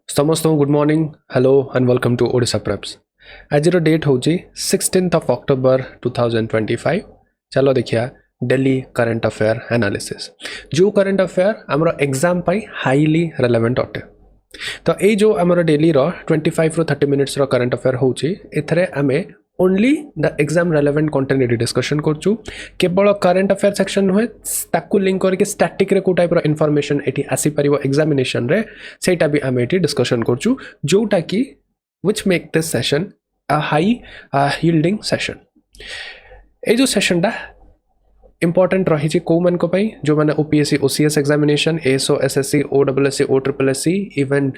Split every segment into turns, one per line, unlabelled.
समस्त good morning hello and welcome to Odisha preps. आज date हूँ 16 अक्टोबर 2025। चलो देखिए डेली करंट अफेयर एनालिसिस। जो करंट अफेयर आमर एग्जाम हाईली रेलेवेंट अटे। तो ये जो आमर डेली 25 ରୁ 30 मिनिट्स करंट अफेयर होची एथरे आमे only the exam relevant content ये डिस्कशन करचु। केवल करंट अफेयर सेक्शन नुहे ताकू लिंक करके स्टैटिक रे को टाइप रो इन्फॉर्मेशन एठी आसी परिबो एग्जामिनेशन रे सेटा भी आमे एठी डिस्कशन करचु जोटा की which make this session a high yielding session. ए जो सेशन डा इंपोर्टेंट रही को मन को पाई जो माने OPSC OCS examination SO SSC OWSC O triple SC even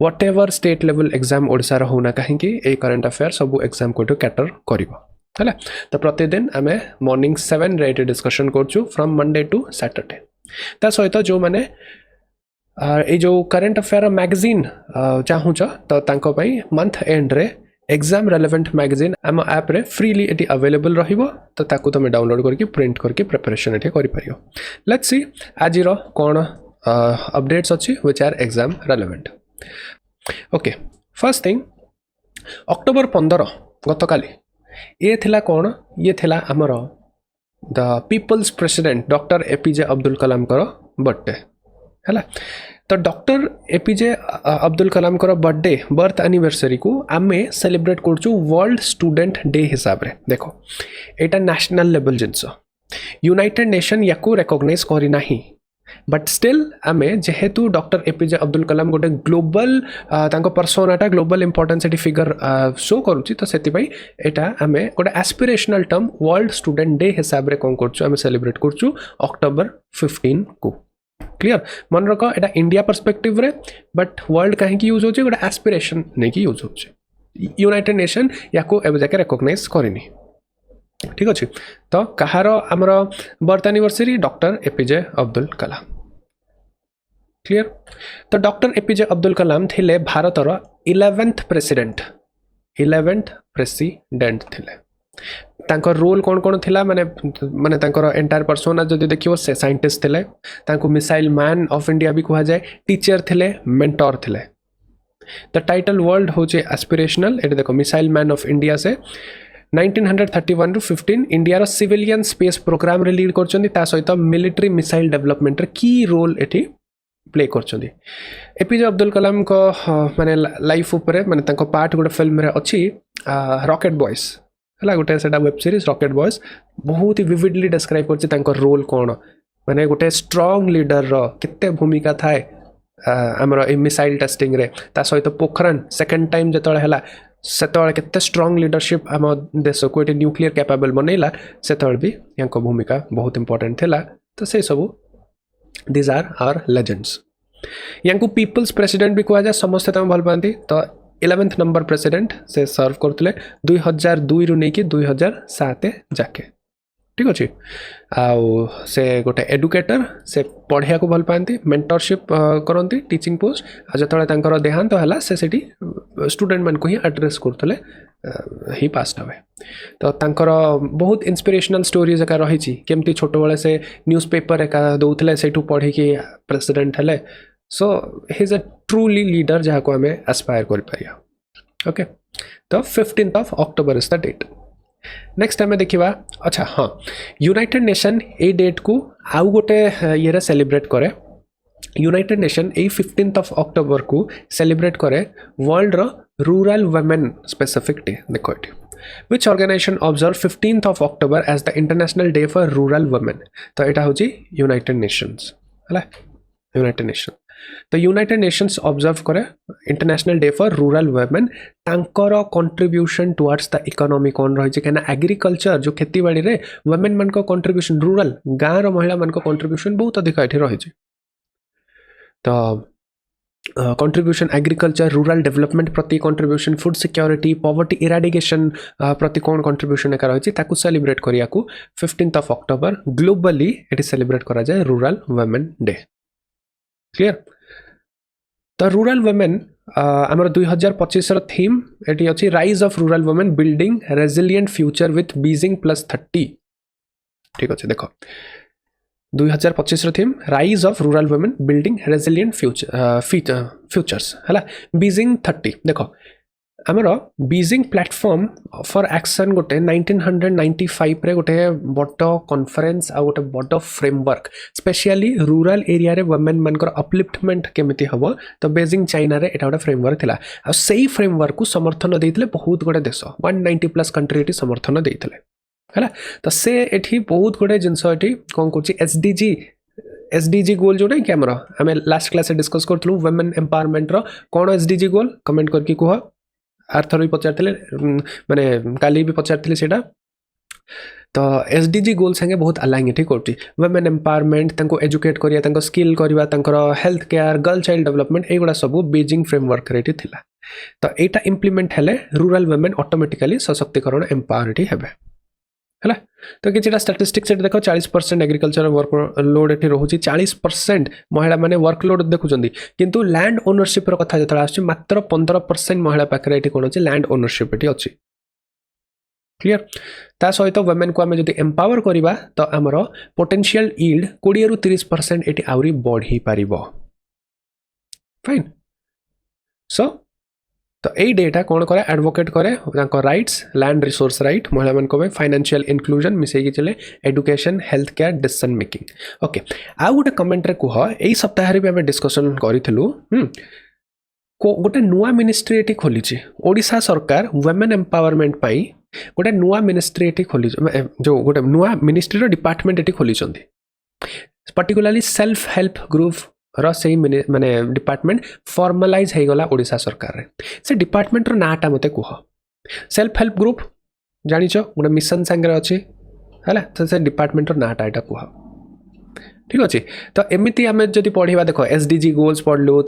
whatever state level exam Odisha रो होना कहीं ए करंट अफेयर सब एग्जाम को कैटर करिवो हला। तो प्रतिदिन आमे मॉर्निंग 7 रे डिस्कशन करचु फ्रॉम मंडे टू सैटरडे। ता सहित जो माने ए जो करंट अफेयर मैगजीन चाहूच तो तांको पई मंथ एंड रे एग्जाम रेलेवेंट मैगजीन आम ऐप रे फ्रीली एटी अवेलेबल रहिबो। तो ताकू तुम डाउनलोड करके प्रिंट करके प्रिपरेशन एटी करि परियो। लेट्स सी आज रो कोन अपडेट्स अछि which are exam relevant. Okay first thing October 15 गतकाली ये थिला कौन ये थिला आमर the people's president doctor APJ Abdul Kalam कर बर्थडे है। तो डॉक्टर एपीजे अब्दुल कलाम कर बर्थडे बर्थ एनिवर्सरी को आमे सेलिब्रेट करचु वर्ल्ड स्टूडेंट डे हिसाब रे। देखो एटा नेशनल लेवल जिनस यूनाइटेड नेशन याकू रिकॉग्नाइज करी नाही बट स्टिल आमे जेहेतु डॉक्टर एपीजे अब्दुल कलाम गोटे ग्लोबल तांको पर्सोनाटा ग्लोबल इंपोर्टेंस एटी फिगर शो करूची। तो सेति पई एटा आमे गोटे aspirational term world student day हिसाब रे कोन करचु आमे सेलिब्रेट करचु अक्टोबर 15 को। क्लियर मन रख एटा इंडिया पर्सपेक्टिव रे बट वर्ल्ड कहीं की यूज होचे गोटे एस्पिरेशन नै की यूज होचे। यूनाइटेड नेशन याको एबे जाके रिकॉग्नाइज करिनी। ठीक अच्छे। तो कहार आमर birth anniversary doctor APJ Abdul Kalam. Clear. तो डॉक्टर एपीजे अब्दुल कलाम थिले भारतर 11th प्रेसिडेंट थिले। तांको रोल कौन कौन थिला माने माने तांको एंटायर पर्सोना जदि देखियो से साइंटिस्ट थिले तांको मिसाइल मैन ऑफ इंडिया भी कहा जाए टीचर थिले मेंटर थिले। द टाइटल वर्ल्ड होचे एस्पिरेशनल एटे देखो मिसाइल मैन ऑफ इंडिया से 1931 ରୁ 15 इंडिया सिविलियन स्पेस प्रोग्राम रे लीड करछन्ती ता सहित मिलिटरी मिसाइल डेवलपमेंट रे की रोल एठी प्ले करछन्ती। एपीजे अब्दुल कलाम को माने लाइफ ऊपर माने तांको पार्ट गोटे फिल्म रे अछि रॉकेट बॉयज हला गोटे सेटा वेब सीरीज रॉकेट बॉयज बहुत ही विविडली डिस्क्राइब करछि तांको रोल कोन माने गोटे स्ट्रांग लीडर रो केते भूमिका थाए हमर ए मिसाइल टेस्टिंग रे ता सहित पोखरन सेकंड टाइम जतळे हला सेतळे केते स्ट्रांग लीडरशिप आम देश को एटे न्यूक्लियर कैपेबल बनैला सेतळे भी यांको भूमिका बहुत इंपोर्टेंट थिला। तो से सब दिस आर आवर लेजेंड्स। यांको पीपल्स प्रेसिडेंट भी कहा जाए समस्त तम भल पाती। तो 11th नंबर प्रेसिडेंट से सर्व करथिले 2002 रु नै कि 2007 जाके। ठीक अच्छे। आउ से गोटे एडुकेटर से पढ़िया को भल पाती मेंटरशिप करती टीचिंग पोस्ट आ जो देहांत है से स्टूडेंट मान को ही एड्रेस करते ही पास्ट अवे। तो तांकर बहुत इंस्पिरेशनल स्टोरीज एका रही केमती छोट बेले से न्यूज़ पेपर एका दौले से पढ़ी कि प्रेसिडेंट हेले। So he is a truly leader जहाँ को आम एस्पायर कर पारिया। ओके। तो 15 October is the date. Next आम देखा अच्छा हाँ यूनाइटेड नेशन ए डेट को आउ गोटे ये सेलिब्रेट करे। यूनाइटेड नेशन ए 15 अक्टोबर को सेलिब्रेट करे world rural women specific day. देखो ये which organisation observe 15 October as the international day for rural women. तो यहाँ हूँ यूनाइटेड नेशंस है यूनाइटेड नेशन। तो यूनाइटेड नेशंस ऑब्जर्व करे international day for rural women तांकर कंट्रीब्यूशन टुवर्ड्स द इकोनॉमी कौन रही है एग्रीकल्चर जो खेती बाड़ी रे वुमेन मान को कंट्रीब्यूशन रूरल गाँव रो महिला मान को कंट्रीब्यूशन बहुत अधिक ये रही। तो कंट्रीब्यूशन एग्रीकल्चर रूरल डेवलपमेंट प्रति contribution food security poverty eradication प्रति कौन कंट्रीब्यूशन एका रही ताकू सेलिब्रेट करिया को 15 अक्टोबर ग्लोबली एटी सेलिब्रेट करा जाए रूरल वुमेन डे। क्लियर। तो रूरल वुमेन आमर 2025 थीम एटी अछि rise of rural women building resilient future with Beijing +30। ठीक अच्छे। देखो 2025 theme rise of rural women building resilient futures है बीजिंग 30 देख आमर बीजिंग प्लेटफॉर्म फॉर एक्शन गोटे 1995 रे गोटे बड़ कॉन्फ्रेंस आ गोटे बड़ फ्रेमवर्क स्पेशली रूरल एरिया रे वुमेन मानकर अपलिफ्टमेंट केमिति हबो तो बेजिंग चाइना रे एटा गोटे फ्रेमवर्क थिला आ सेही फ्रेमवर्क को समर्थन देइथिले बहुत गोटे देश 190 प्लस कंट्री एटी समर्थन देइथिले है तो से एठी बहुत गुड़े जिनस एठी कौन कर एसडीजी गोल जो नहीं कि आम आम लास्ट क्लास डिस्कस करूँ वुमेन एम्पावरमेंट कौन एसडीजी गोल कमेंट करके कह आरथर भी पचार माने काली भी पचार सेटा तो एसडीजी गोल संगे बहुत अलाइन ये कर वुमेन एम्पावरमेंट एजुकेट करिया स्किल करवा health care girl child development एगुड़ा सब बीजिंग फ्रेमवर्क रे थिला तो यहाँ इम्प्लीमेंट हेले रूरल वुमेन ऑटोमेटिकली सशक्तिकरण एम्पावर हेबे है तो कि स्टाटिस्टिक्स देख 40% एग्रीकल्चर वर्क लोड ये रोचे 40% महिला माने वर्कलोड देखुं किंतु लैंड ओनरशिप कथा जो आस मात्र 15% महिला पाखे ये कौन अच्छे लैंड ओनरशिप ये अच्छी क्लियर ता सहित वुमेन को आम जो एम्पावर करवा तो आमर पोटेंशियल यील्ड 20 ରୁ 30% ये आहरी बढ़ी पार फाइन सो तो यही डेटा कौन करे एडवोकेट करे राइट्स लैंड रिसोर्स राइट महिला मान फाइनेंशियल इंक्लूजन मिसेकी चले education health care decision making okay आ गोटे कमेंट रे कह यही सप्ताह भी आम डिस्कसन करूँ गोटे नुआ मिनिस्ट्री ये खोली ओडिशा सरकार वुमेन एम्पावरमेंट गोटे नुआ मिनिस्ट्री ये खोली जो गोटे नुआ मिनिस्ट्री डिपार्टमेंट ये खोली पर्टिकुलाली सेल्फ हेल्प ग्रुप रही माने डिपार्टमेंट फॉर्मलाइज हो गला ओडिशा सरकार रे से डिपार्टमेंट रो नाटा मते कह सेल्फ हेल्प ग्रुप जानिछ गोटे मिशन संगे अच्छी है तो से डिपार्टमेंट रो नाटा एटा कह ठीक अच्छे तो एमती आम जब पढ़ा देख एसडीजी गोल्स पढ़लु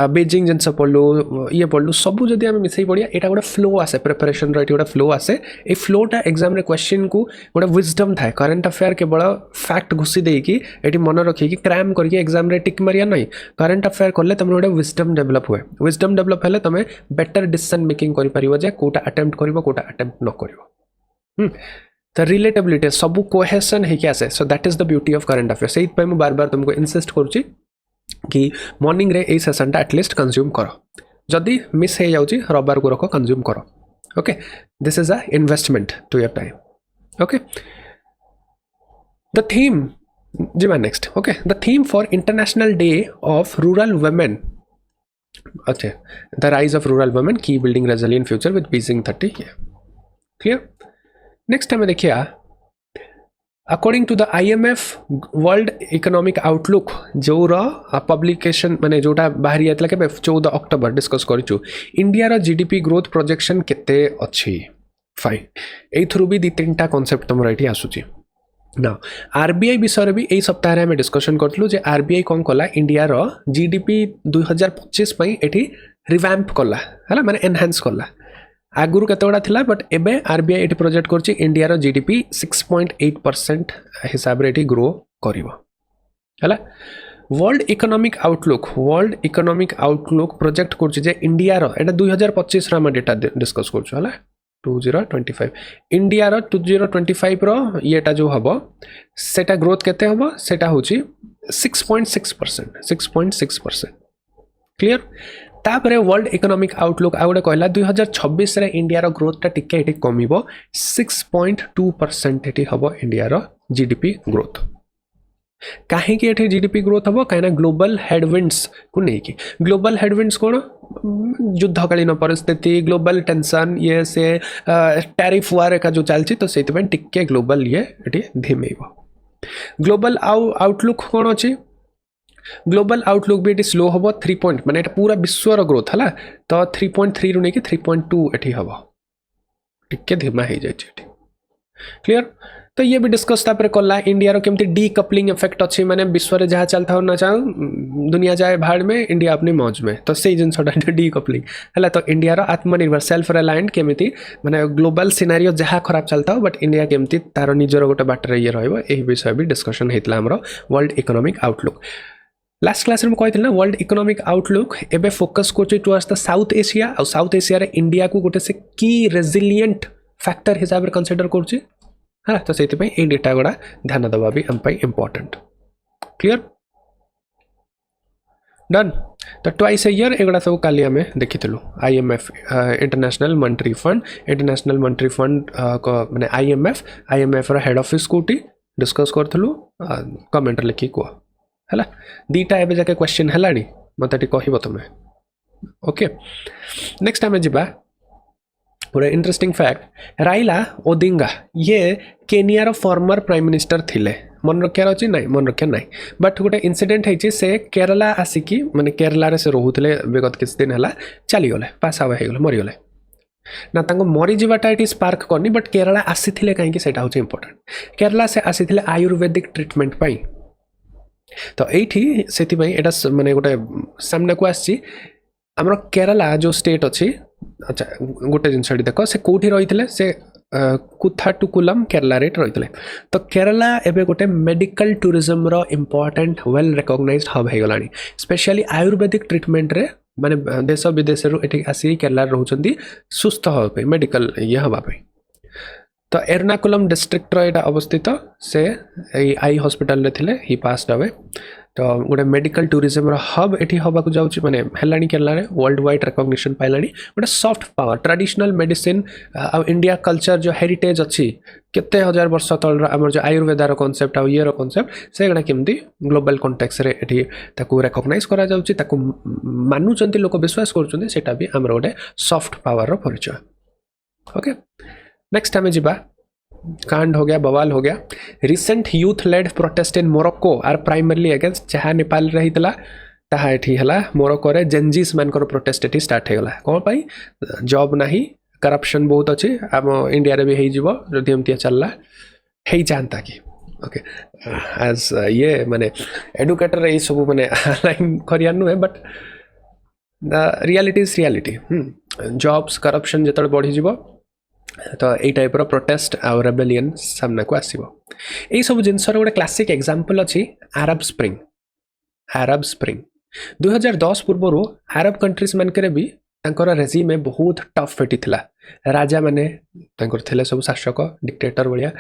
बीजिंग जिनस पढ़लु ये पढ़लु सबू जब आम मिसई पढ़िया यहाँ गोटे फ्लो आसे प्रिपरेशन रही गोटे फ्लो आसे ये फ्लोटा एग्जाम रे क्वेश्चन को गोटे विजडम थाए करेन्ट अफेयर केवल फैक्ट घुसी देकी ये मन रखिए क्रैम करके एग्जाम रे टिक मारिया नहीं करेन्ट अफेयर कले तुम गोटे विजडम डेभलप हुए विजडम डेभलप हेले तुम बेटर डिसीजन मेकिंग कर कोटा अटेम्प्ट कर कोटा अटेम्प्ट न कर तो रिलेटेबिलिटी सबू कोहेसन है क्या so that is the beauty of current affairs से मैं बार बार तुमको इनसिस्ट करुच्ची कि मॉर्निंग रे ए सेशन एटलिस्ट कंज्यूम कर जदि मिस हो जाऊँगी रविवार को रख कंज्यूम कर okay this is a investment to your time okay the theme जी मैं next okay the theme for international day of rural women अच्छा the rise of rural women की building resilient future with Beijing 30 clear next हमें देखिए according to the IMF world economic outlook जो publication माने जोटा बाहरी आइतला के 14 अक्टोबर डिस्कस करिछु इंडिया रो जीडीपी ग्रोथ प्रोजेक्शन केते अछि फाइन एथरु भी दी तीनटा कांसेप्ट तुम एठी आसुची ना आरबीआई विषय भी यही सप्ताह में डिस्कशन करूँ जे आरबीआई कौन कला इंडिया रो जीडीपी 2025 पई एठी रिवैम्प कला है माने एनहांस कला आगुरी केतगुड़ा थिला बट एबे आरबीआई एटी प्रोजेक्ट करछि इंडिया रो जीडीपी 6.8% हिसाब रे एटी ग्रो करिवो हला वर्ल्ड इकोनॉमिक आउटलुक प्रोजेक्ट करछि जे इंडिया रो एटा 2025 रा हम डेटा डिस्कस करछु हला 2025 इंडिया रो 2025 रो येटा जो हबो सेटा ग्रोथ केते हबो सेटा होछि 6.6% क्लियर तापर वर्ल्ड इकोनॉमिक आउटलुक आ गोटे कहला 2026 रे इंडिया रो ग्रोथ टा टिके एटी कमिबो 6.2% एटी हबो इंडिया रो जीडीपी ग्रोथ काहे कि एठी जीडीपी ग्रोथ हबो काहे ना ग्लोबल हेडविंड्स को नहीं कि ग्लोबल हेडविंड्स कोन युद्धकालीन परिस्थिति ग्लोबल टेंशन ये से टैरिफ वार का जो चलछि तो सेति पे टिके ग्लोबल ये एटी धीमेबो ग्लोबल आउटलुक कोन अछि ग्लोबल आउटलुक भी स्लो हम 3 पॉइंट माने पूरा विश्वर ग्रोथ है तो 3.3 रू नहीं 3.2 एटी हम टिके धीमा हो जाए क्लियर तो ये भी डिस्कस तापर कला इंडिया रो केमती डीकपलिंग इफेक्ट अच्छी माने विश्व रे जहाँ चलता हो ना चाहूँ दुनिया जाए भाड़ में इंडिया अपनी मौज में तो से जिनसा डीकपलिंग है तो इंडिया रो आत्मनिर्भर सेल्फ रिलायंट केमिति माने ग्लोबल सिनारियो जहाँ खराब चलता हो बट इंडिया केमती तार निजर गोटे बाटर ये रही विषय भी डिस्कशन होता है world economic outlook last class में कहते ना वर्ल्ड इकोनॉमिक आउटलुक एबे फोकस कर टुवर्ड्स द साउथ एशिया और साउथ एशिया रे इंडिया को गोटे से की रेजिलिएंट फैक्टर हिसाब से कंसीडर कर हाँ तो से डेटा गुड़ा ध्यान देवा भी हम इंपोर्टेंट क्लियर डन तो ट्वाइस ए ईयर एगुड़ा सब काली आम देखीलु IMF इंटरनेशनल मॉनेटरी फंड को माने IMF रो हेड ऑफिस कोटी डिस्कस करथलु कमेंट लिखि को हला दीटा एबे जाके क्वेश्चन हलानी मते टी कहिबो तमे ओके नेक्स्ट आम जिबा पूरा इंटरेस्टिंग फैक्ट राइला ओडिंगा ये केनिया रो फॉर्मर प्राइम मिनिस्टर थिले मन रखार अच्छी ना मन रखा ना बट गोटे इनसीडेंट है से केरला आसिकी माने केरला से रोते विगत किस दिन है चलीगले पास आउट हो मरीगले ना मरी जावाटा ये स्पार्क करनी बट केरला आसी कहीं हूँ इंपोर्टेंट केरला से आसी आयुर्वेदिक ट्रिटमेंट पाई तो ये से माने गोटे सामना को आसी आमर केरला जो स्टेट अच्छी अच्छा गोटे जिनस देख से कौटी रही से कुथाटुकुलम केरला रेट रही तो केरला एबे गोटे मेडिकल टूरिज्म रो इम्पोर्टेंट वेल रिकॉग्नाइज्ड हब हो गलानी स्पेशली आयुर्वेदिक ट्रीटमेंट रे माने देश विदेश रु एठी आसी केरला रहउछंती सुस्थ होबे मेडिकल ये हबा तो एर्नाकुलम डिस्ट्रिक्ट रो एटा अवस्थित से आई हॉस्पिटल रे थिले ही पास्ड अवे तो गोटे मेडिकल टूरिज्म रो हब एठी हबा को जाउची माने हेलानी केरला रे वर्ल्ड वाइड रिकॉग्निशन पाइलानी गोटे सॉफ्ट पावर ट्रेडिशनल मेडिसिन आ इंडिया कल्चर जो हेरिटेज अच्छी केते हजार वर्ष तल आमर जो आयुर्वेद रो कांसेप्ट आ ये रो कांसेप्ट से गडा केमती ग्लोबल कॉन्टेक्स्ट रे एठी ताकू रिकॉग्नाइज करा जाउची ताकू मानुचंती लोक विश्वास करचंती सेटा भी आमर गोटे सॉफ्ट पावर रो परिचय ओके नेक्स्ट हमें जिबा कांड हो गया बवाल हो गया recent youth led protest in Morocco are primarily against जहाँ नेपाल रही ताहा एठी हला मोरक्को रे जेनजीस मानकर प्रोटेस्ट एठी स्टार्ट हेगला कौन पाई जॉब नाही करप्शन बहुत अच्छे आम इंडिया रे भी हेई जीवो जदि एमतिया चलला हेई जानता कि ओके एज ये माने एडुकेटर ए सब माने लाइन करिया नुहे but the reality is reality jobs corruption जतले बढ़ी जीवो तो यही टाइप प्रोटेस्ट आउ रेबेलियन सामना को आसीबो एई सब जिनसर गोटे क्लासिक एग्जांपल अछि अरब स्प्रिंग 2010 पूर्व अरब कंट्रीज मानकरे भी तांकर रेजिम बहुत टफ एटी थिला राजा माने तांकर थिले सब शासक डिक्टेटर बढ़िया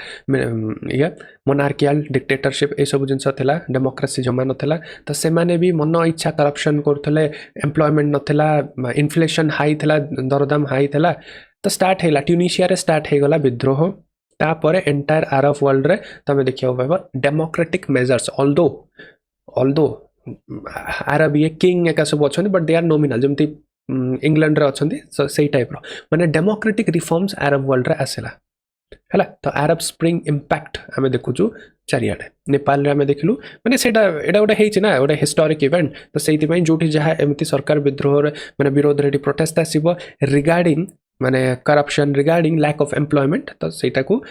ये मोनार्कियल डिक्टेटरशिप ए सब जिनस थिला डेमोक्रेसी जमा नथिला तो से माने भी मन इच्छा करप्शन करथले एम्प्लॉयमेंट नथिला इन्फ्लेशन हाई थिला दरदाम हाई थिला तो स्टार्ट है ट्यूनिशिया रे स्टार्ट हो गला विद्रोह तापर एंटायर अरब वर्ल्ड रे तमे देखियो पाबो डेमोक्रेटिक मेजर्स ऑल्दो अरब ये किंग एका सब अछन बट दे आर नॉमिनल जमती इंग्लैंड रे अछन से टाइप रो माने डेमोक्रेटिक रिफॉर्म्स अरब वर्ल्ड रे आसेला हला तो अरब स्प्रिंग इंपैक्ट हमें देखुछु चारियाडे नेपाल रे हमें देखलु माने सेटा एडा गोटे हेछि ना गोटे हिस्टोरिक इवेंट तो सेति पई जोठी जहा एमती सरकार विद्रोह रे माने विरोध रे प्रोटेस्ट आसीबो रिगार्डिंग माने corruption regarding lack of employment तो सेटा को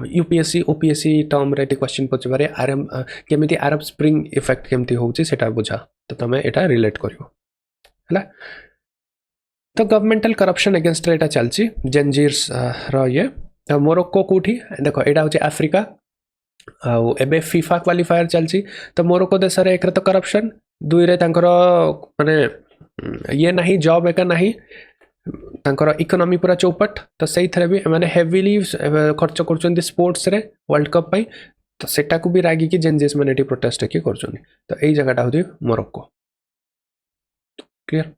यूपीएससी ओपीएससी टर्म रे क्वेश्चन पचबारे आरएम केमिति अरब स्प्रिंग इफेक्ट केमिति होउची सेटा बुझा तो तमे एटा रिलेट करियो हला तो गवर्नमेंटल करप्शन अगेंस्ट एटा चलची जेंजीर्स रो ये तो मोरक्को कोठी देखो एटा होची अफ्रीका आ एबे फीफा क्वालिफायर चलची तो मोरक्को देश रे एक रे तो करप्शन दुई रे तांकर माने ये नहीं जॉब एका नहीं तांकर इकोनॉमी पूरा चौपट तो सही थरे भी माने हेवीली खर्च करछन स्पोर्ट्स रे वर्ल्ड कप पई तो सेटा को भी रागी की जेंजेस माने प्रोटेस्ट की करछन तो एई जगहटा होती Morocco clear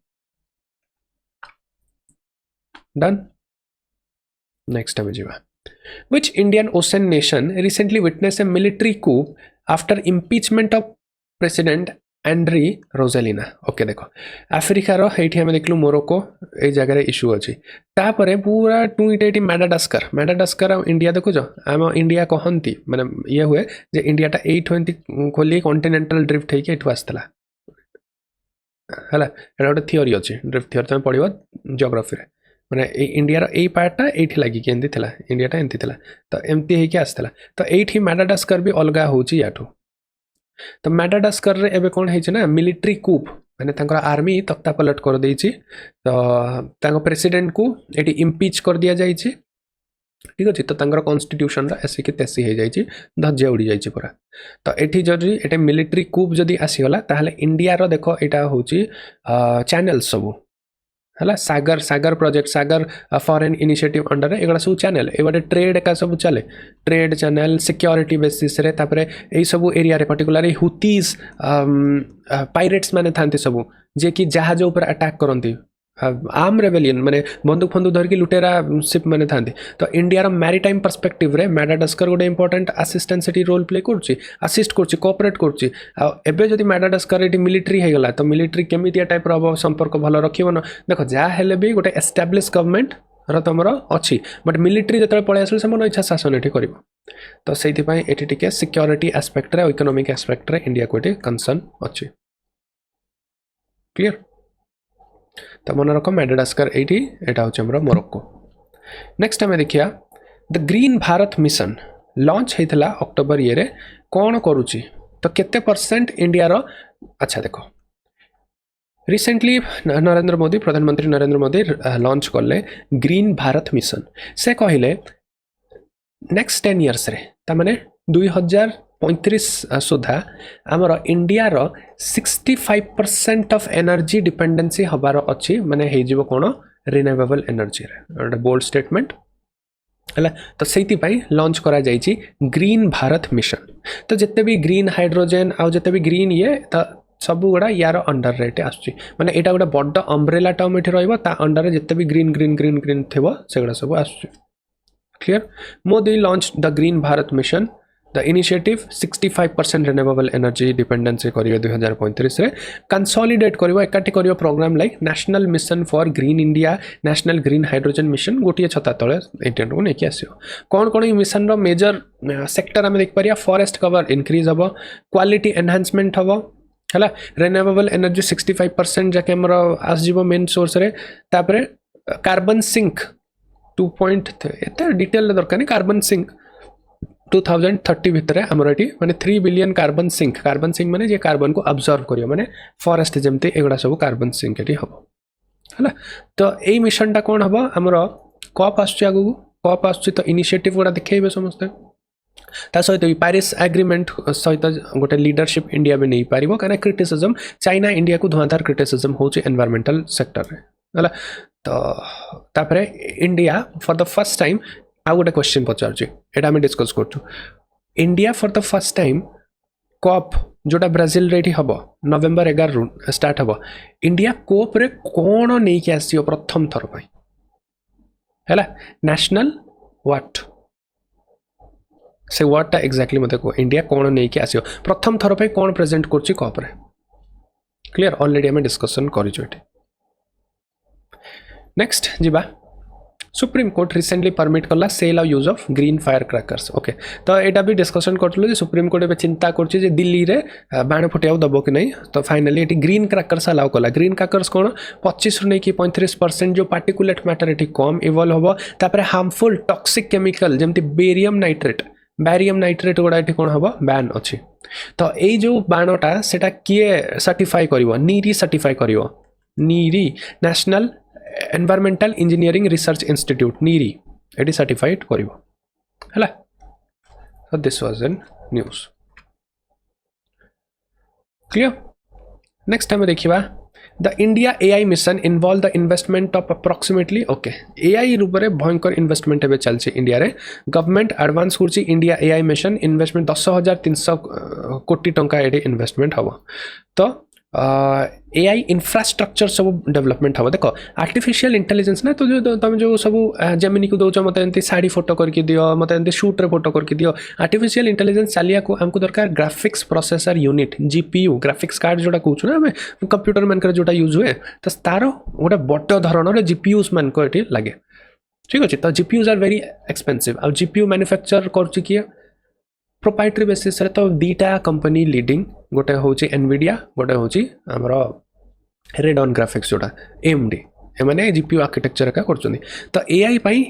done next time जीवा which Indian Ocean nation recently witnessed a military coup after impeachment of President Andry Rajoelina okay देखो अफ्रिकार ये देखलु मोरक्को ये जगह इश्यू अच्छी तापर पूरा टूईटे मैडागास्कर इंडिया देखुच आम इंडिया कहती माने ये हुए जे इंडियाटा एट खोली कॉन्टिनेंटल ड्रिफ्ट होइके आसला है गोटे थियोरी अच्छी ड्रिफ्ट थियोरी तुम पढ़ो जियोग्राफी माने इंडिया यही पार्टा ये लगे इंडियाटा एमती तो एमती होइके आसला तो ये मैडागास्कर भी अलग होची याठू तो मैडागास्कर रे एबे कोन हेछि ना मिलिट्री कूप माने तांकर आर्मी तख्ता पलट कर देछि तो तांकर प्रेसिडेंट को एटी इम्पीच कर दिया जाइछि ठीक अछि तो तांकर कॉन्स्टिट्यूशन रा एसी के तेसी हे जाइछि धज्जा उड़ी जाइछि पूरा तो एठी जदि एटे मिलिट्री कूप जदि आसी गला ताहले इंडिया रो देखो एटा होछि चैनल सब है सागर सागर प्रोजेक्ट सागर फॉरेन इनिशिएटिव अंडर एगुड़ा सब चैनल ये ट्रेड का सब चले ट्रेड चैनल सिक्योरिटी बेसिस रे तापरे यही सब एरिया रे पर्टिकुलरली हुतीज पाइरेट्स माने थांती सब जे कि जहाज ऊपर अटैक करती आर्म रेबेलियन माने बंदूक फंदूक धरिकी लुटेरा शिप माने थांती तो इंडिया मैरीटाइम पर्सपेक्टिव रे मैडागास्कर गोटे इंपोर्टेंट असिस्टेंस रोल प्ले करछि असिस्ट करछि कोऑपरेट करछि एबे जदि मैडागास्कर एटी मिलिट्री हे गला तो मिलिट्री केमितिया टाइप रो संपर्क भलो रखिबो न देखो जा हेले भी गोटे एस्टैब्लिश गवर्नमेंट र तमरो अछि बट मिलिट्री जतले पळे आसले से मन इच्छा शासन एटी करिवो तो सेति पय एटी टिके सिक्योरिटी एस्पेक्ट रे इकोनॉमिक एस्पेक्ट रे इंडिया को एटी कंसर्न अछि क्लियर तो मन रख मैडागास्कर एटी एटा होचे हमरो मोरक्को नेक्स्ट आमे देखिया the green Bharat mission launch हेतला अक्टोबर ये रे कोन करूची तो केते परसेंट इंडिया रो अच्छा देखो रिसेंटली नरेंद्र मोदी प्रधानमंत्री नरेंद्र मोदी लॉन्च करले ग्रीन भारत मिशन से कहले नेक्स्ट 10 इयर्स रे ता माने 2035 सुधा आमर इंडिया रो 65% ऑफ एनर्जी डिपेंडेंसी हबार अछि माने हे जीवो कोन रिन्यूएबल एनर्जी रे बोल्ड स्टेटमेंट हला तो सेति पई लॉन्च करा जाईची ग्रीन भारत मिशन तो जत्ते भी ग्रीन हाइड्रोजन आ जत्ते भी ग्रीन ये तो सब गुड़ा यार अंडर रेट आसुची माने एटा गोटे बड़ अम्ब्रेला टर्म एठी रहइबो ता अंडर रे जत्ते भी ग्रीन ग्रीन ग्रीन ग्रीन थेबो सेगुड़ा सब आसुची clear Modi launch the green Bharat mission the initiative 65% renewable energy dependency करियो 2035 रे कंसोलिडेट करियो एकाठी करियो programme like national mission for green India national green hydrogen mission गोटिए छता तळे इंटेंट को नेकी आसियो कोन कोन मिशन रो मेजर सेक्टर हम देख परिया फॉरेस्ट कवर इंक्रीज हबो क्वालिटी एनहांसमेंट हबो हला रिन्यूएबल एनर्जी 65% जाके हमरो आस जीवो मेन सोर्स रे तापरे कार्बन सिंक 2 पॉइंट एते डिटेल दरकार नहीं कार्बन सिंक 2030 भितर हमर एटी माने 3 बिलियन कार्बन सिंक माने जे कार्बन को अब्जॉर्ब करियो माने फॉरेस्ट जेमते एगुडा सब कार्बन सिंक एटी हबो हला तो एई मिशन टा कोन हबो हमरो कॉप आछी आगु कॉप आछी तो इनिशिएटिव गुडा देखैबे समस्त ता सहित पेरिस एग्रीमेंट सहित गोटे लीडरशिप इंडिया भी नहीं पारिबो काना क्रिटिसिज्म चाइना इंडिया को धुआंधार क्रिटिसिज्म होची एनवायरमेंटल सेक्टर रे हला तो तापरे India for the first time आ गोटे क्वेश्चन पचारछि एटा हम डिस्कस करछु India for the first time COP जोटा ब्राजील रे हबो नवंबर 11 रु स्टार्ट हबो इंडिया कोप रे कोन नै के आसियो प्रथम थर पई हला नेशनल व्हाट से व्हाट टा एक्जेक्टली मते को इंडिया कोन नै के आसियो प्रथम थर पई कोन प्रेजेंट करछि कॉप रे क्लियर ऑलरेडी हम डिस्कशन करिछु एटी नेक्स्ट जीबा सुप्रीम कोर्ट रिसेंटली परमिट करला सेल और use of green fire crackers okay तो एटा भी डिस्कशन करथलो जे सुप्रीम कोर्ट बे चिंता करछि जे दिल्ली रे बाण फुटियाउ दबो कि नहीं तो फाइनली एटी ग्रीन क्रैकर्स अलाउ कला ग्रीन क्रैकर्स कोन 25 रु नै कि 35% जो पार्टिकुलेट मैटर एटी कम इवॉल्व होबो तापरे हार्मफुल टॉक्सिक केमिकल जेमति बेरियम नाइट्रेट गोडा एटी कोन होबो बैन अछि तो एई जो बाणटा सेटा किए सर्टिफाई करिवो नीरी सर्टिफाई करिवो NEERI national environmental engineering research institute NEERI एटी सर्टिफाइड करिवो हला so this was in news clear next time देखिबा the India AI mission involve the investment of approximately okay AI रूप रे भयंकर इन्वेस्टमेंट एबे चलछि इंडिया रे गवर्नमेंट एडवांस करछि इंडिया एआई मिशन इन्वेस्टमेंट 10,300 कोटी टंका एडी इन्वेस्टमेंट हबो तो एआई इंफ्रास्ट्रक्चर सब डेवलपमेंट हम देख आर्टिफिशियल इंटेलिजेंस ना तो जो तुम जो सब जेमिनी को दौच मत एमती साड़ी फोटो करके दियो मत एमती शूट रे फोटो करके दियो आर्टिफिशियल इंटेलिजेंस चलिया को हमको दरकार graphics processor unit GPU graphics card जोटा कहूँ ना आम कंप्यूटर मानक जोटा यूज हुए तो तार गोटे बड़ धरण जीपीयूज मान को लगे ठीक अच्छे तो जीपीयूज आर वेरी एक्सपेंसिव आ जीपीयू मैन्युफैक्चर कर किए प्रोप्राइटरी बेसिस रे तो दीटा कंपनी लीडिंग गोटे होची एनवीडिया गोटे होची हमरो रेडॉन ग्राफिक्स जोटा एएमडी एमाने जीपीयू आर्किटेक्चर का करछनी तो एआई पई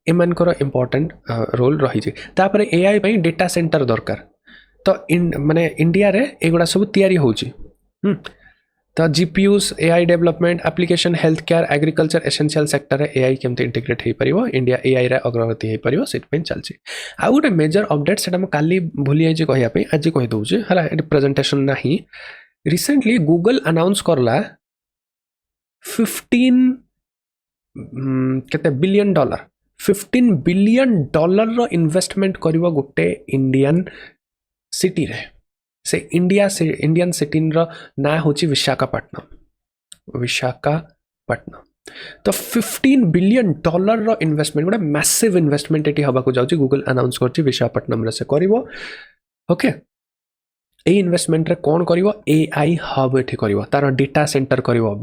एमानकर इंपोर्टेंट रोल रही छी तापरे एआई पई डेटा सेंटर दरकार तो माने इंडिया रे एगुडा सब तयारी होची तो GPUs AI development application health care agriculture essential sector रे एआई केमते इंटीग्रेट हे परिबो इंडिया एआई रे अग्रगति हे परिबो सेट पे चलछि आ गोटे मेजर अपडेट सेटा म काली भूली आइछि कहिया पे आज कहि दउछि हला ए प्रेजेंटेशन नाही रिसेंटली गूगल अनाउंस करला 15 केते बिलियन डॉलर 15 बिलियन डॉलर रो इन्वेस्टमेंट करिवो गोटे इंडियन सिटी रे से इंडियन सिटी रो ना होची विशाखापट्टनम तो 15 बिलियन डॉलर रो इन्वेस्टमेंट गोटे मैसिव इन्वेस्टमेंट एटी हबा को जाउची गूगल अनाउंस करची विशाखापट्टनम रे से करिवो ओके ए इन्वेस्टमेंट रे कौन करिवो एआई हब एठी करिवो तार डेटा सेंटर करिवो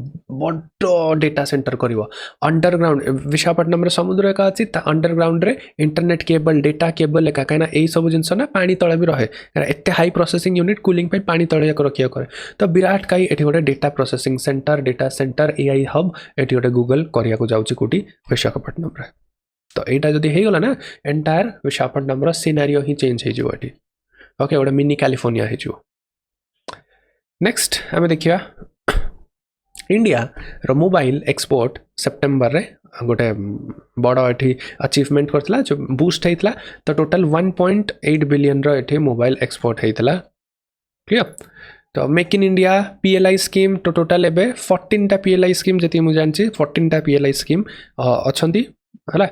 बड्डो डेटा सेंटर करिवो अंडरग्राउंड विशाखापट्टनम रे समुद्र एका अछि ता अंडरग्राउंड रे इंटरनेट केबल डेटा केबल एका काना एई सब जिंस ना पानी तळे भी रहे एते हाई प्रोसेसिंग यूनिट कूलिंग पे पानी तळे एक रखिया करे तो विराट काई एठी गोटे data processing centre data centre AI hub एठी गोटे गूगल करिया को जाउची कोठी विशाखापट्टनम रे तो एटा जदी हे गला ना एंटायर विशाखापट्टनम रो सिनेरियो ही चेंज हे जिवो एठी ओके गोटे मिनी कैलिफोर्निया है जो नेक्स्ट आम देखिया इंडिया रो मोबाइल एक्सपोर्ट सेप्टेम्बर रे गोटे बड़ एठी अचीवमेंट करथिला जो बूस्ट हेतला तो टोटल 1.8 बिलियन रो एठी मोबाइल एक्सपोर्ट हेतला क्लियर तो make in India PLI scheme तो टोटल एबे 14 टा पीएलआई स्कीम जति मु जानची 14 टा पीएलआई स्कीम अछंती हला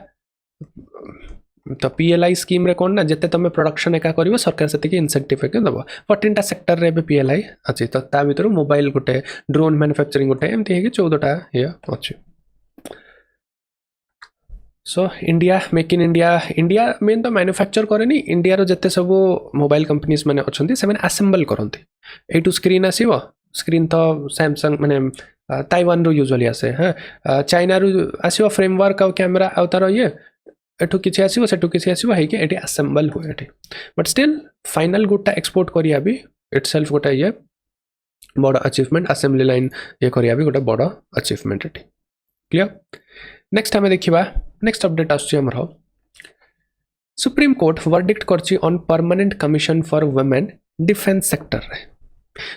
तो पीएलआई स्कीम रे कोन ना जते तमे प्रोडक्शन एका करिवो सरकार सेते के इंसेंटिव के दबो 14 टा सेक्टर रे बे पीएलआई अछि तो ता भीतर मोबाइल गोटे ड्रोन मैन्युफैक्चरिंग गोटे एमती हे कि 14 टा ये अछि so India make in India मेन तो मैन्युफैक्चर करेनी इंडिया रो जते सब मोबाइल कंपनीज माने अछंती से माने असेंबल करंती ए टू स्क्रीन आसीबो स्क्रीन तो सैमसंग माने ताइवान रो यूजुअली आसे हां चाइना रो आसीबो फ्रेमवर्क आ कैमरा आ तार ये एठू किसी आसीबो सेठू किसी आसीबो है कि एटी असेंबल हो एटी बट स्टिल फाइनल गुटा एक्सपोर्ट करिया भी इटसेल्फ गोटा ये बड़ अचीवमेंट असेंबली लाइन ये करिया भी गोटा बड़ अचीवमेंट एटी क्लियर नेक्स्ट हमें देखिबा नेक्स्ट अपडेट आछी हमर सुप्रीम कोर्ट वर्डिक्ट करची on permanent commission for women defence sector रे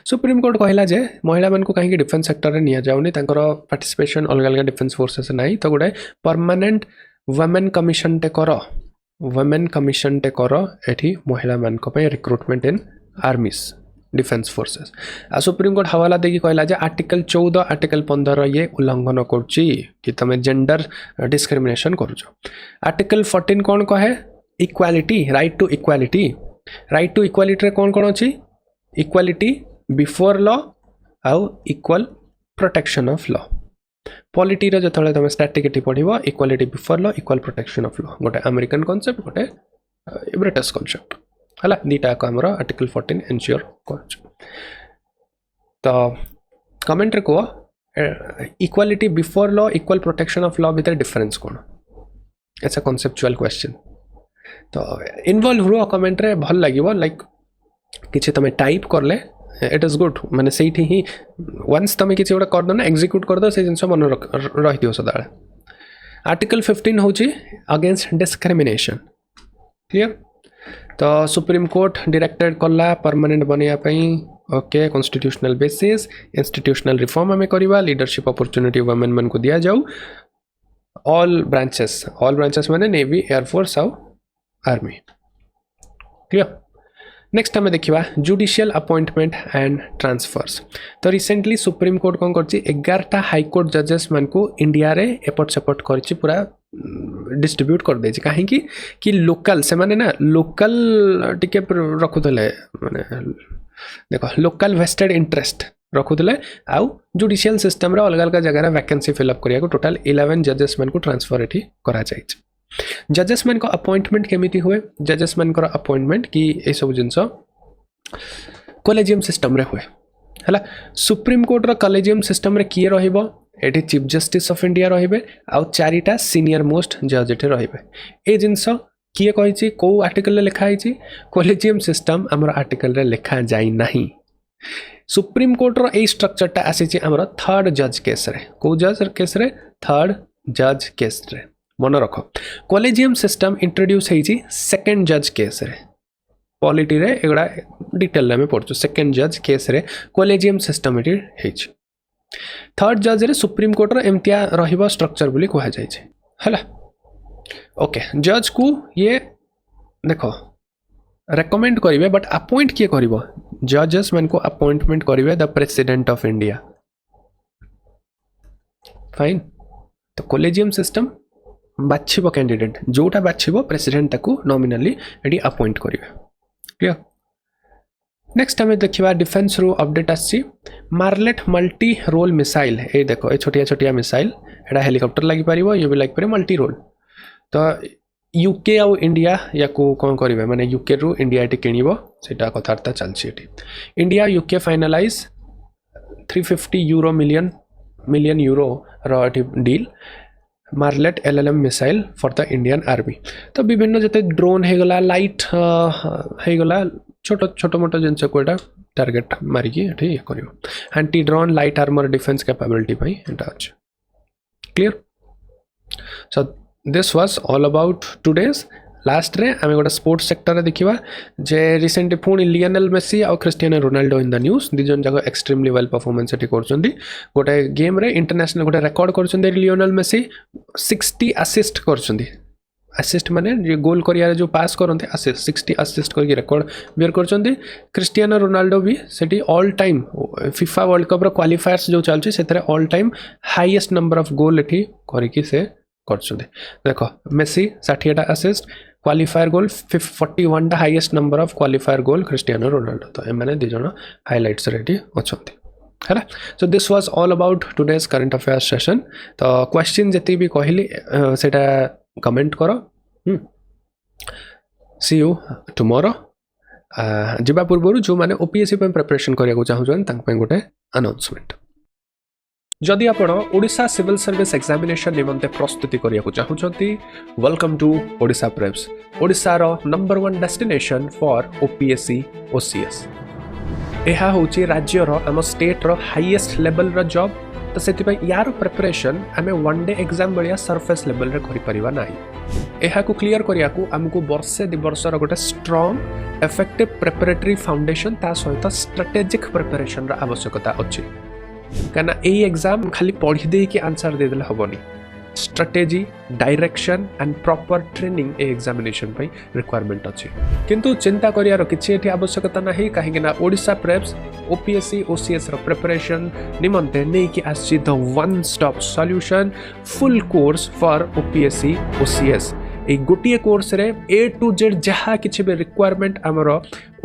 सुप्रीम कोर्ट कहला जे महिला मान को कहीं डिफेंस सेक्टर रे निया जाउनी तांकर पार्टिसिपेशन अलग अलग डिफेंस फोर्सेस नाही तो गोटे परमानेंट वुमेन कमिशन टे करो एठी महिला मान को पे recruitment in armies defence forces आ सुप्रीम कोर्ट हवाला देकी कहला जे आर्टिकल 14 आर्टिकल 15 ये उल्लंघन करची कि तमे जेंडर डिस्क्रिमिनेशन करूछो आर्टिकल 14 कोन कहे इक्वालिटी राइट टू इक्वालिटी रे कोन अछि इक्वालिटी बिफोर लॉ आउ equal protection of law polity रे जतले तमे स्टैटिक पढ़िबो equality before law equal protection of law गोटे अमेरिकन कांसेप्ट गोटे ब्रिटिश कांसेप्ट हला दीटा को हमरो आर्टिकल 14 एंश्योर करछ तो कमेंट रे को equality before law equal protection of law भीतर डिफरेंस कोन इट्स अ कॉन्सेप्चुअल क्वेश्चन तो इन्वॉल्व हुआ कमेंट रे भल लागिवो लाइक किछि तमे टाइप करले इट इज गुड माने सेठी ही वंस तमे किछि ओडा कर दो ना एग्जीक्यूट कर दो से जिंस मन रहि दियो सदाळे आर्टिकल 15 होची अगेंस्ट डिस्क्रिमिनेशन क्लियर तो सुप्रीम कोर्ट डायरेक्टेड कला परमानेंट बनिया पई okay constitutional basis institutional reform हमें करवा लीडरशिप अपॉर्चुनिटी वुमेन मन को दिया जाऊ ऑल ब्रांचेस माने नेवी एयरफोर्स और आर्मी क्लियर नेक्स्ट हमें देखिबा जुडिशियल अपॉइंटमेंट एंड ट्रांसफर्स तो रिसेंटली सुप्रीम कोर्ट कौन करछि 11टा हाई कोर्ट जजेस मान को इंडिया रे एपट सेपट करछि पूरा डिस्ट्रीब्यूट कर देछि काहे कि लोकल से माने ना लोकल टिके रखुतले माने देखो लोकल वेस्टेड इंटरेस्ट रखुतले आउ जुडिशियल सिस्टम रे अलग अलग जगह रे वैकेंसी फिल अप करिया को टोटल 11 जजेस मान को ट्रांसफर एठी करा जायछि जजेस मान को अपॉइंटमेंट केमिति हुए जजेस मान को अपॉइंटमेंट कि ए सब जिंस कॉलेजियम सिस्टम रे हुए हला सुप्रीम कोर्ट रो कॉलेजियम सिस्टम रे किए रहिबो एठी चीफ जस्टिस ऑफ इंडिया रहिबे आउ चारिटा सीनियर मोस्ट जज एठी रहिबे ए जिंस किए कहिछि को आर्टिकल रे लिखा आइछि कॉलेजियम सिस्टम हमर आर्टिकल रे लिखा जाई नाही सुप्रीम कोर्ट रो ए स्ट्रक्चर टा आसीछि हमर थर्ड जज केस रे को जज केस रे थर्ड जज केस रे मन रख कॉलेजियम सिस्टम इंट्रोड्यूस होइछि सेकंड जज केस रे पॉलिटी रे एगुडा डिटेल में पढ़छु सेकंड जज केस रे कॉलेजियम सिस्टम एटी हेछि थर्ड जज रे सुप्रीम कोर्ट रो एमतिया रहिबो स्ट्रक्चर बोली कहा जाय छै हला ओके जज को ये देखो रेकमेंड करिवे बट अपॉइंट किए करिवो जजेस मन को अपॉइंटमेंट करिवे the president of India fine तो कोलेजियम सिस्टम बाछिबो कैंडिडेट जोटा बाछिबो प्रेसिडेंट ताकू नॉमिनली एडी अपॉइंट करिवे क्लियर नेक्स्ट आम देखा डिफेन्स रु अपडेट आसी मार्लेट मल्टी रोल मिसाइल ये देखो ये छोटिया छोटिया मिसाइल एटा हेलिकॉप्टर लगी पारिबो ये भी लगी पारे मल्टी रोल तो यूके आउ इंडिया या को कौन करेंगे माने यूके रु इंडिया ये किणव से कथबार्ता चलती India UK finalise 350 euro million euro री deal Martlet LLM missile for the Indian army तो विभिन्न जते ड्रोन होगला लाइट होगला छोट छोट मोट जिनस को टार्गेट मारिकी ये कर anti drone light armour defence capability अच्छे clear so this was all about today's last रे आम गोटे स्पोर्ट्स सेक्टर देखा जे रिसेंटली पुणी लियोनेल मेसी और Cristiano Ronaldo in the news दी जन जाक एक्सट्रीमली वेल परफॉर्मेंस ये कर गोटे गेम रे इंटरनेशनल गोटे रेकर्ड कर लियोनेल मेसी 60 असिस्ट कर असिस्ट माने जो गोल करिया जो पास करते असिस्ट 60 असिस्ट करके रेकर्ड बियर कर क्रिस्टियानो रोनाल्डो भी सेठी all time FIFA world cup रो क्वालिफायर्स जो चलछि सेतरे all time highest number of goal एठी करके से करछुंदे देखो मेसी 60 टा असिस्ट क्वालिफायर गोल 41 टा highest number of qualifier goal Cristiano Ronaldo तो एमाने दि जण हाइलाइट्स रेडी अछंती है सो this was all about today's current affairs session तो क्वेश्चन जति भी कहली सेटा कमेंट करो सी यू टुमारो जिबा पूर्व जो माने ओपीएससी पे प्रिपरेशन करिया चाहूछन तंक पे गोटे अनाउंसमेंट जदि आपण ओडिशा सिविल सर्विस एग्जामिनेशन निमंते प्रस्तुति करिया चाहूछंती welcome to Odisha preps Odisha रो number 1 destination for OPSC OCS एहा होची राज्य रो आम स्टेट रो हाईएस्ट लेवल रो जॉब तो से यार प्रिपरेशन आम वन डे एग्जाम भाया सरफेस लेवल रे करि परिबा नाही एहा को क्लियर करिया को हमको वर्षे दि वर्षर गोटे स्ट्रांग इफेक्टिव प्रिपरेटरी फाउंडेशन ता सहित स्ट्रेटेजिक प्रिपरेशन रा आवश्यकता अछि कना ए एग्जाम खाली पढ़ी दे कि आंसर दे देले हबनी strategy direction and proper training ए एग्जामिनेशन पई रिक्वायरमेंट अछि किंतु चिंता करियार किछि एठी आवश्यकता नाही काहेकि ना ओडिशा प्रेप्स ओपीएससी ओसीएस रो प्रिपरेशन निमंते नै कि आछि the one stop solution full course for OPSC OCS ए गोटिए कोर्स रे ए टू जेड जहाँ किछि भी रिक्वायरमेंट हमर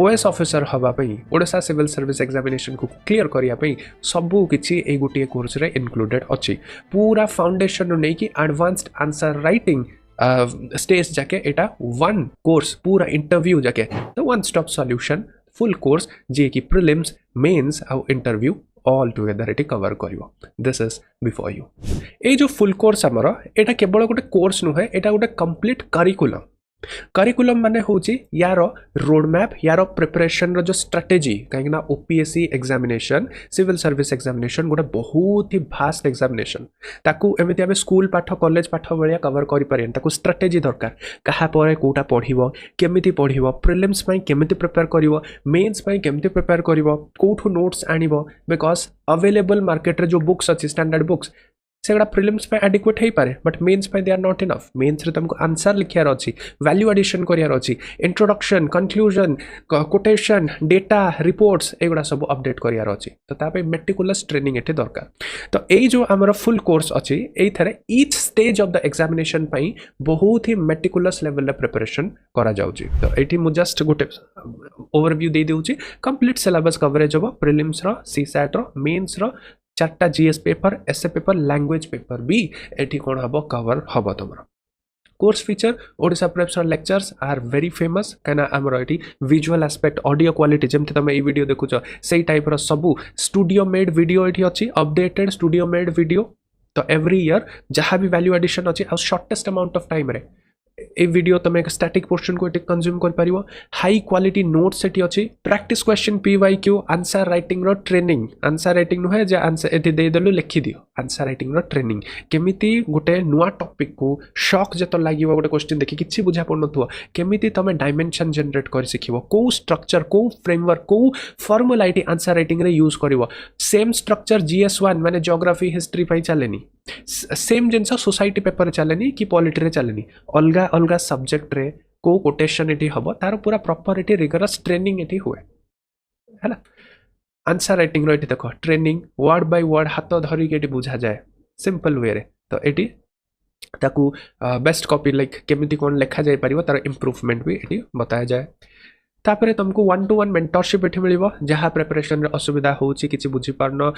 ओएस ऑफिसर हवा पई ओडिशा सिविल सर्विस एग्जामिनेशन को क्लियर करिया पई सबु किछि ए गोटिए कोर्स रे इंक्लूडेड अछि पूरा फाउंडेशन नै कि एडवांस्ड आंसर राइटिंग स्टेज जाके एटा वन कोर्स पूरा इंटरव्यू जाके the one stop solution full course जे कि प्रीलिम्स मेंस और इंटरव्यू ऑल टुगेदर एटी कवर करिवो दिस इज बिफोर यू ए जो फुल कोर्स हमर एटा केवल गोटे कोर्स नुहे एटा गोटे कंप्लीट करिकुलम माने होची यारो रोड मैप यारो प्रिपरेशन रो जो स्ट्रेटेजी कहीं ना OPSC examination civil service examination गोटे बहुत ही भास्ट एग्जामिनेशन ताकू एमिति आबे स्कूल पाठ कॉलेज पाठ भलिया कवर करि पारेन ताकू स्ट्रेटेजी दरकार कहा परे कोटा पढिबो केमिति पढिबो प्रीलिम्स पई केमिति प्रिपेयर करिवो मेंस पई केमिति प्रिपेयर करिवो कोठु नोट्स आनिबो बिकॉज अवेलेबल मार्केट रे जो बुक्स अछि स्टैंडर्ड बुक्स सेगुड़ा प्रीलिम्स पे एडिक्वेट हो पारे बट मेंस पे they are not enough mains रे तुमको आंसर लिखार अच्छी वैल्यू एडिशन करार अच्छी introduction conclusion quotation data reports एगुड़ा सब अपडेट करार अच्छी तो तापे मेटिकुलस ट्रेनिंग एटे दरकार तो यही जो आमर फुल कोर्स अच्छी ये each stage of the examination पई बहुत ही मेटिकुलस लेवल रे प्रिपरेशन करा जाउची तो एठी मु जस्ट गोटे ओवरव्यू दे देउची कंप्लीट सिलेबस कवरेज हो प्रीलिम्स रो सीसैट रो मेंस रो 4टा GS paper essay paper language paper भी एठी कोन हबो कवर हबो तमरो course feature Odisha preps lectures are very famous कना हमरो एठी विजुअल एस्पेक्ट ऑडियो क्वालिटी जेमते तमे ई वीडियो देखुछ सेही टाइप रो सबु स्टूडियो मेड वीडियो एठी अछि अपडेटेड स्टूडियो मेड वीडियो तो एवरी ईयर जहाँ भी वैल्यू एडिशन अछि आ शॉर्टेस्ट अमाउंट ऑफ टाइम रे ए वीडियो तुम एक स्टैटिक पोर्शन को कंज्यूम कर पारिबो हाई क्वालिटी नोट्स एटी अछि practice question PYQ answer writing रो ट्रेनिंग आंसर राइटिंग नुहे जे आंसर एटी दे देलु लिखि दियो आंसर राइटिंग रो ट्रेनिंग केमिति गोटे नुआ टॉपिक को शॉक जतो लागिबो गोटे क्वेश्चन देखि किछि बुझा पड़नथुवा केमिति तमे डायमेंशन जनरेट कर सिखिबो को स्ट्रक्चर को फ्रेमवर्क को फॉर्मुलाइटी आंसर राइटिंग रे यूज करिवो सेम स्ट्रक्चर जीएस1 माने ज्योग्राफी हिस्ट्री पई चलेनी सेम जिनसा सोसाइटी पेपर चलेनी कि पॉलिटी रे चलेनी अलगा अलगा सब्जेक्ट रे को कोटेशन एटी हबो तार पूरा proper eighty rigorous training eighty हुए हैला आंसर राइटिंग रो एटी देखो ट्रेनिंग वर्ड बाय वर्ड हाथ धरि के एटी बुझा जाए सिंपल वे रे तो एटी ताकू बेस्ट कॉपी लाइक केमिति कोन लेखा जाय परिबो तार इंप्रूवमेंट भी एटी बताया जाए तापर तुमको 1-to-1 मेंटरशिप एठी मिलिबो जहा प्रिपरेशन रे असुविधा होउची किछि बुझी पारनो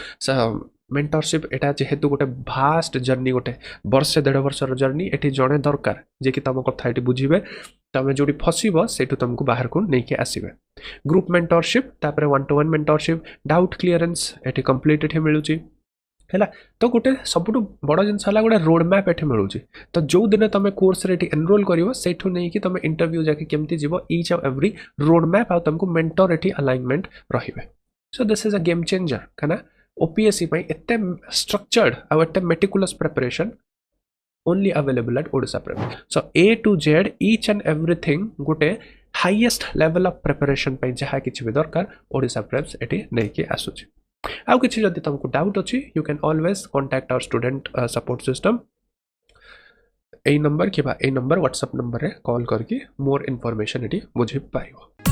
मेंटरशिप एटा जेहेतु गोटे भास्ट जर्नी गोटे वर्ष 1.5 वर्षर जर्नी एठी जणे दरकार जे कि तुम कथा एठी बुझिबे तमे जोडी फसिबो सेठु तुमको बाहर को नै के आसीबे ग्रुप मेंटरशिप तापर 1-to-1 मेंटरशिप डाउट क्लियरेंस एठी कंप्लीट एठी मिलुची हैला तो गोटे सबुठु बड़ जिनस हला गोटे रोड मैप एठी मिलुची तो जो दिन तुम कोर्स रे एनरोल करिवो सेठु नै कि तुम इंटरव्यू जाके केमती जीवो each and every road map आ तुमको मेंटर एठी अलाइनमेंट रहिबे so this is a game changer कना ओपीएससी पई एते स्ट्रक्चर्ड आ एते meticulous preparation only available at Odisha Prep. So A to Z each and everything गोटे highest level of preparation पे जहाँ किसी भी दरकार Odisha Preps एटी नहीं के आसुची आउ किसी जदि तुमको डाउट अछि you can always contact our student support system A number के बा ए नंबर व्हाट्सएप नंबर रे कॉल करके मोर इन्फॉर्मेशन एटी बुझि पाइबो।